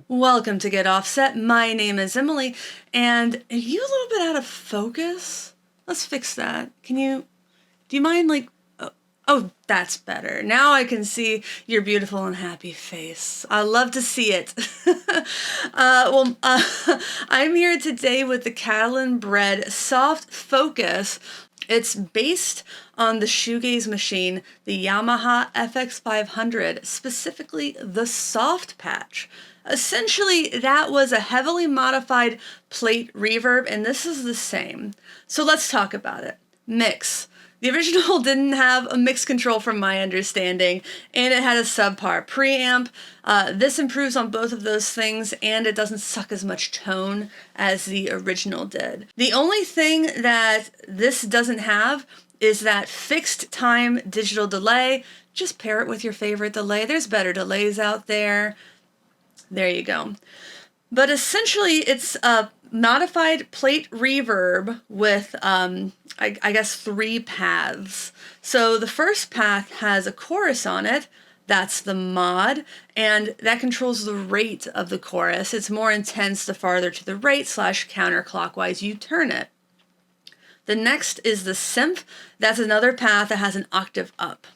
Welcome to Get Offset. My name is Emily, and are you a little bit out of focus? Let's fix that. Do you mind oh, that's better. Now I can see your beautiful and happy face. I love to see it. I'm here today with the Catalinbread Soft Focus. It's based on the Shoegaze machine, the Yamaha FX500, specifically the soft patch. Essentially, that was a heavily modified plate reverb, and this is the same. So let's talk about it. Mix. The original didn't have a mix control from my understanding, and it had a subpar preamp. This improves on both of those things, and it doesn't suck as much tone as the original did. The only thing that this doesn't have is that fixed time digital delay. Just pair it with your favorite delay. There's better delays out there. There you go. But essentially, it's a modified plate reverb with, I guess, 3 paths. So the first path has a chorus on it. That's the mod, and that controls the rate of the chorus. It's more intense the farther to the right / counterclockwise you turn it. The next is the synth. That's another path that has an octave up.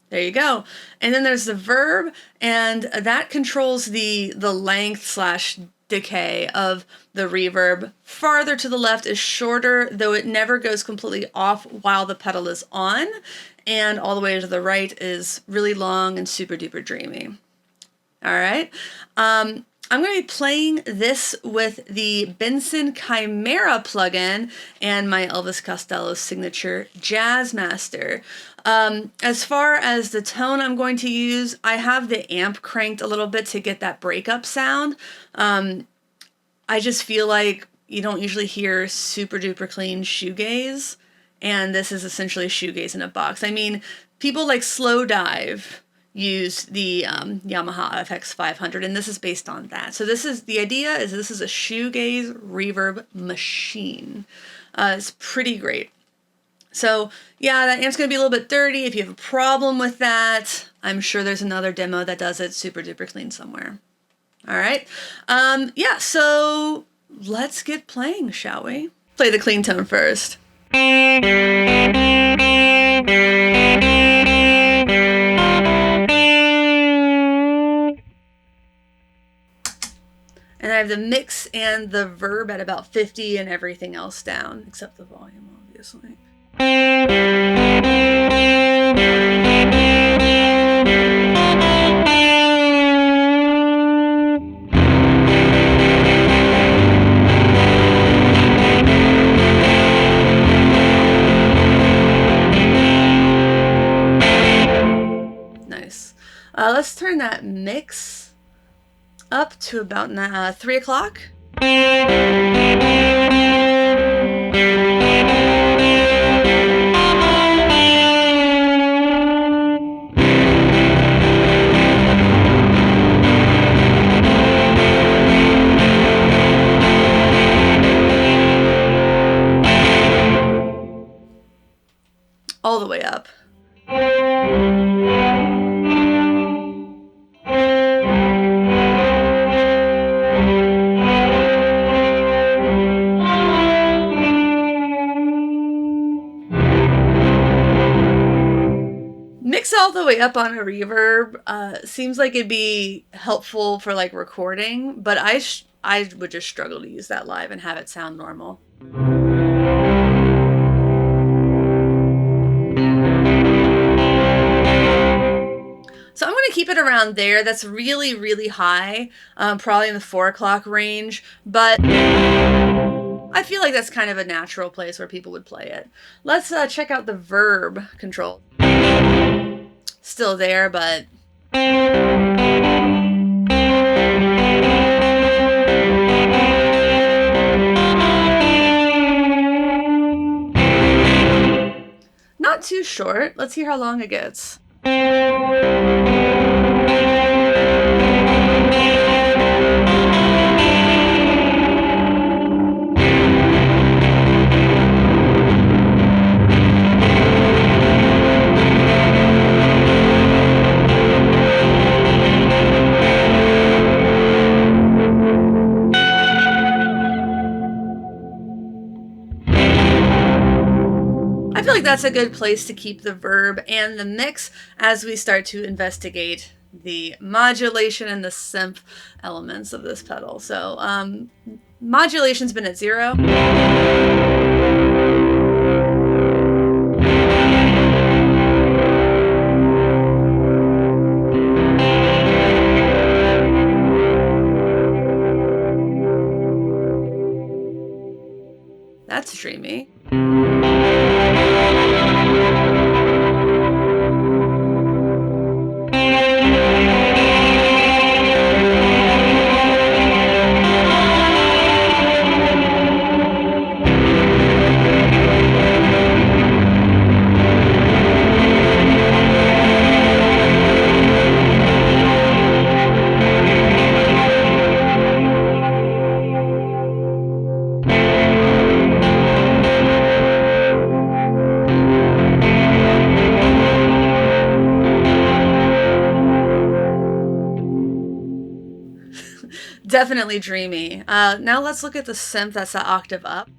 There you go. And then there's the verb, and that controls the length / decay of the reverb. Farther to the left is shorter, though it never goes completely off while the pedal is on. And all the way to the right is really long and super duper dreamy. All right. I'm going to be playing this with the Benson Chimera plugin and my Elvis Costello signature Jazzmaster. As far as the tone I'm going to use, I have the amp cranked a little bit to get that breakup sound. I just feel like you don't usually hear super duper clean shoegaze, and this is essentially shoegaze in a box. I mean, people like Slow Dive use the Yamaha FX500, and this is based on that. So this is the idea is this is a shoegaze reverb machine. It's pretty great. So yeah, that amp's gonna be a little bit dirty. If you have a problem with that, I'm sure there's another demo that does it super duper clean somewhere. All right. Yeah, so let's get playing, shall we? Play the clean tone first. And I have the mix and the verb at about 50 and everything else down, except the volume, obviously. Let's turn that mix up to about 3 o'clock. All the way up. Mix all the way up on a reverb seems like it'd be helpful for like recording, but I would just struggle to use that live and have it sound normal. So I'm going to keep it around there. That's really, really high, probably in the 4 o'clock range, but I feel like that's kind of a natural place where people would play it. Let's check out the Verb control. Still there, but not too short. Let's hear how long it gets. I feel like that's a good place to keep the Verb and the mix as we start to investigate the modulation and the synth elements of this pedal. So modulation's been at 0. That's dreamy. Definitely dreamy. Now let's look at the synth that's an octave up.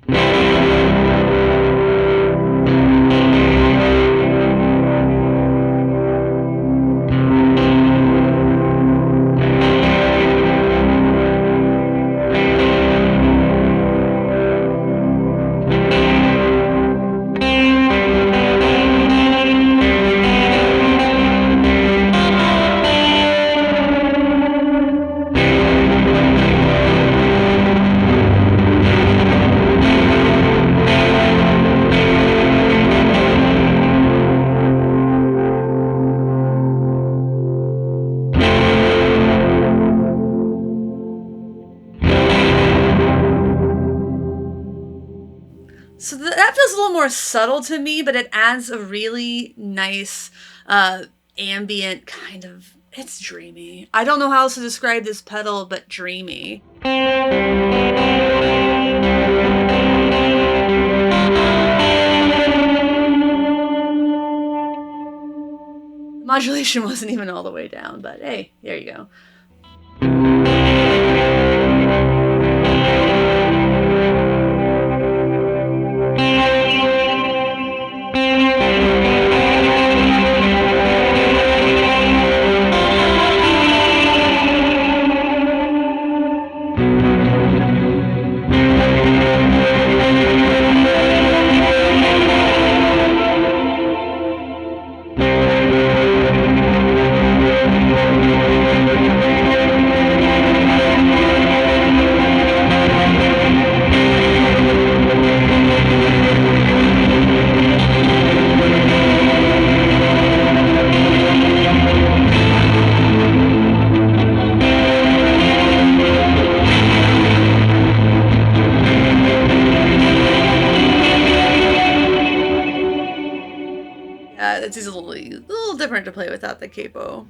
So that feels a little more subtle to me, but it adds a really nice ambient kind of, it's dreamy. I don't know how else to describe this pedal, but dreamy. Modulation wasn't even all the way down, but hey, there you go. hard to play without the capo.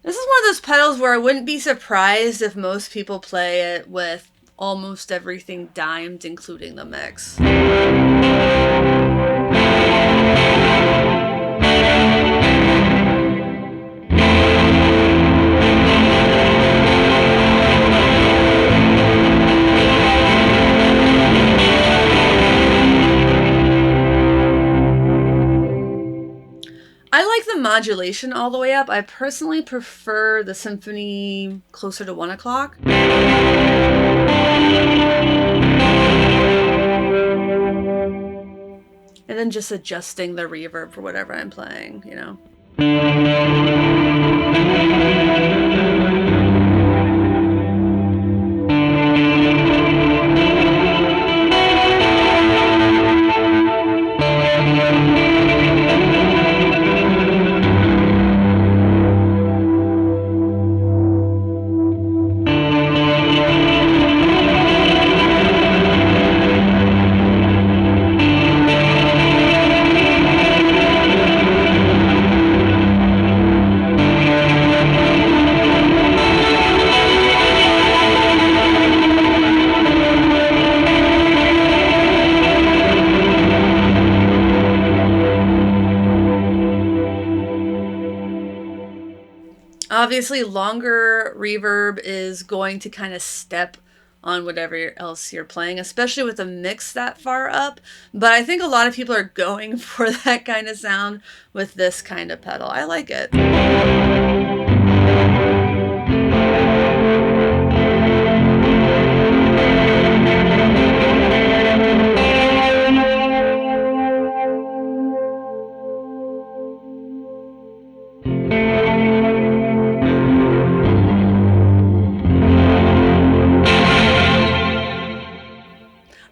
This is one of those pedals where I wouldn't be surprised if most people play it with almost everything dimed, including the mix. I like the modulation all the way up. I personally prefer the symphony closer to 1 o'clock. And then just adjusting the reverb for whatever I'm playing, you know. Obviously, longer reverb is going to kind of step on whatever else you're playing, especially with a mix that far up. But I think a lot of people are going for that kind of sound with this kind of pedal. I like it.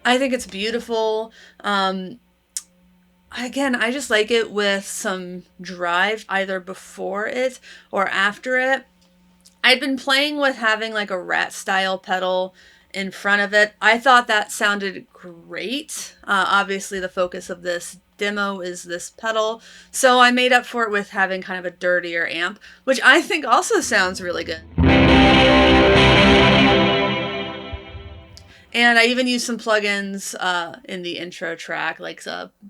I think it's beautiful. Again, I just like it with some drive either before it or after it. I'd been playing with having like a rat style pedal in front of it. I thought that sounded great. Obviously, the focus of this demo is this pedal, so I made up for it with having kind of a dirtier amp, which I think also sounds really good. And I even used some plugins in the intro track, like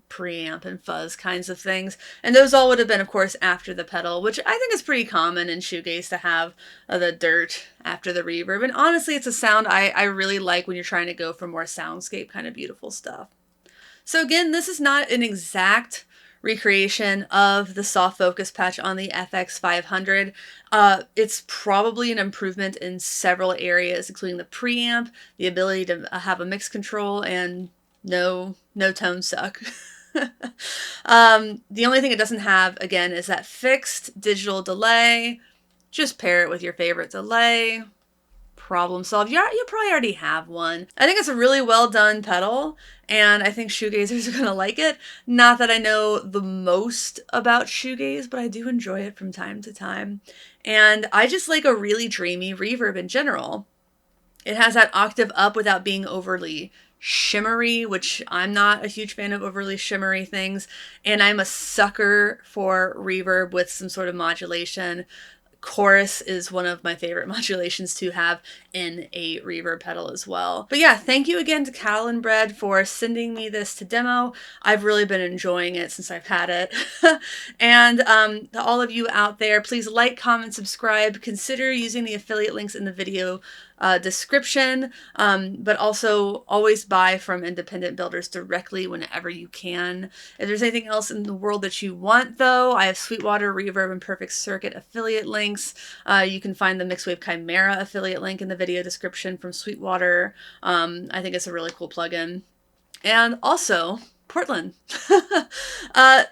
preamp and fuzz kinds of things. And those all would have been, of course, after the pedal, which I think is pretty common in shoegaze to have the dirt after the reverb. And honestly, it's a sound I really like when you're trying to go for more soundscape kind of beautiful stuff. So again, this is not an exact recreation of the soft focus patch on the FX500. It's probably an improvement in several areas, including the preamp, the ability to have a mix control, and no tone suck. The only thing it doesn't have, again, is that fixed digital delay. Just pair it with your favorite delay. Problem solved. You probably already have one. I think it's a really well done pedal, and I think shoegazers are gonna like it. Not that I know the most about shoegaze, but I do enjoy it from time to time. And I just like a really dreamy reverb in general. It has that octave up without being overly shimmery, which I'm not a huge fan of overly shimmery things. And I'm a sucker for reverb with some sort of modulation. Chorus is one of my favorite modulations to have in a reverb pedal as well. But yeah, thank you again to Catalinbread for sending me this to demo. I've really been enjoying it since I've had it. And to all of you out there, please like, comment, subscribe. Consider using the affiliate links in the video description, but also always buy from independent builders directly whenever you can. If there's anything else in the world that you want, though, I have Sweetwater, Reverb, and Perfect Circuit affiliate links. You can find the Mixwave Chimera affiliate link in the video description from Sweetwater. I think it's a really cool plugin. And also, Portland.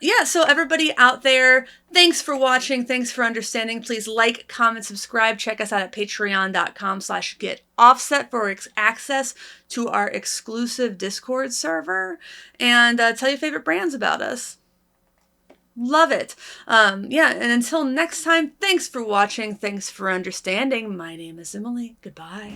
Yeah, so everybody out there, thanks for watching. Thanks for understanding. Please like, comment, subscribe. Check us out at patreon.com/getoffset for access to our exclusive Discord server. And tell your favorite brands about us. Love it. Yeah, and until next time, thanks for watching. Thanks for understanding. My name is Emily. Goodbye.